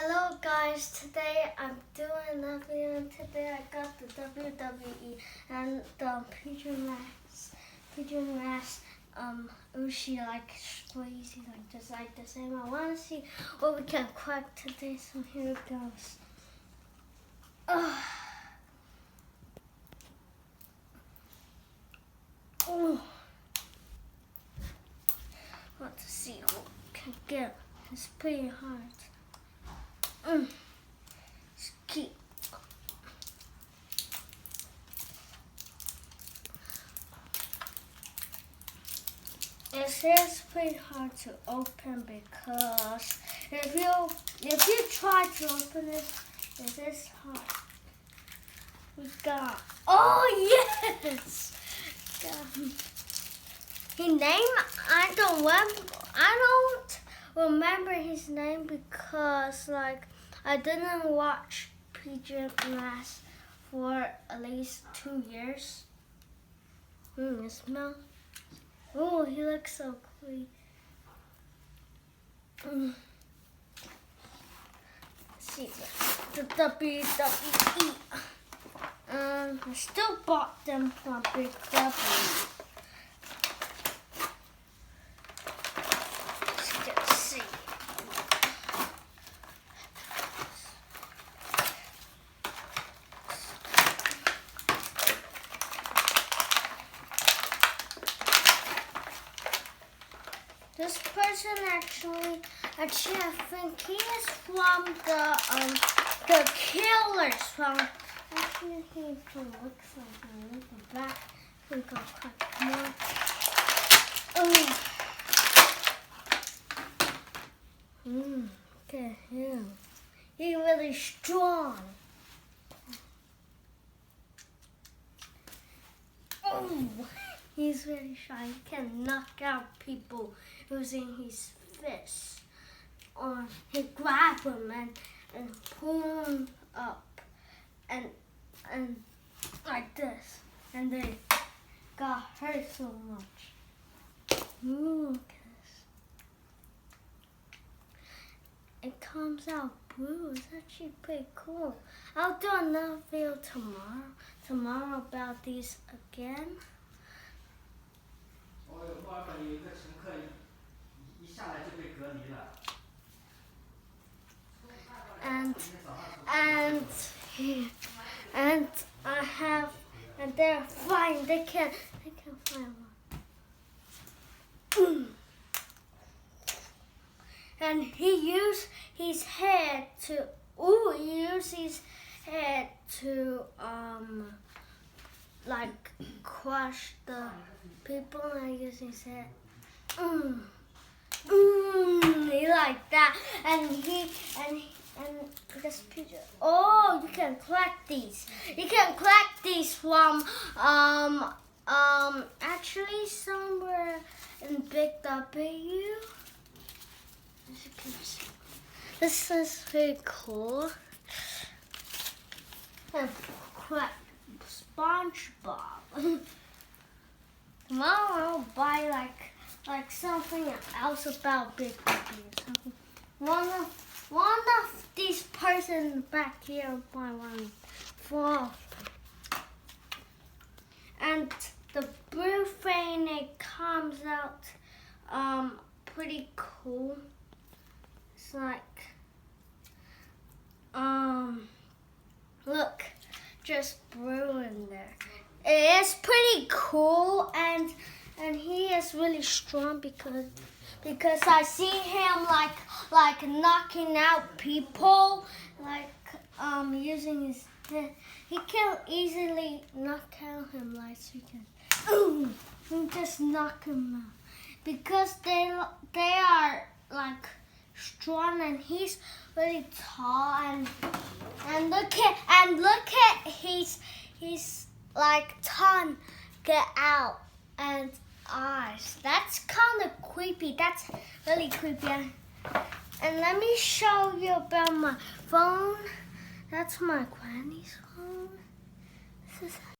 Hello guys, today I'm doing a video and today I got the WWE and the PJ Masks Ushi like squeezy like the same. I want to see what we can crack today, so here it goes. Want to see what we can get. It's pretty hard. Keep. It is pretty hard to open because if you try to open it is hard. We got yes. His name I don't remember his name because I didn't watch PJ Masks for at least 2 years. It smells. Oh, he looks so cool. Let's see the WWE. I still bought them from Big W. This person actually, I think he is from the Killers from. Actually, he looks like a little back. I think I'll cut more. Look at him. He's really strong. He's really strong. He can knock out people using his fists. Or he grab them and pull them up and like this. And they got hurt so much. Look at this. It comes out blue. It's actually pretty cool. I'll do another video tomorrow about these again. And they're flying. They can fly one. And he used his head to. He used his head to like crush the people. And use his head. He like that, and this picture. Oh, you can collect these. You can collect these from actually somewhere in Big W. As you can see, this is pretty cool. And collect SpongeBob. Tomorrow I'll buy like something else about Big W. One of these persons back here buy one for. And the blue thing, it comes out pretty cool. It's like look, just blue in there. It is pretty cool, and he is really strong because I see him like knocking out people, using his head. He can easily knock out him so you can just knock him out because they are like strong, and he's really tall, and look at his like tongue get out and eyes. That's kind of creepy. That's really creepy. And let me show you about my phone. That's my granny's phone. This is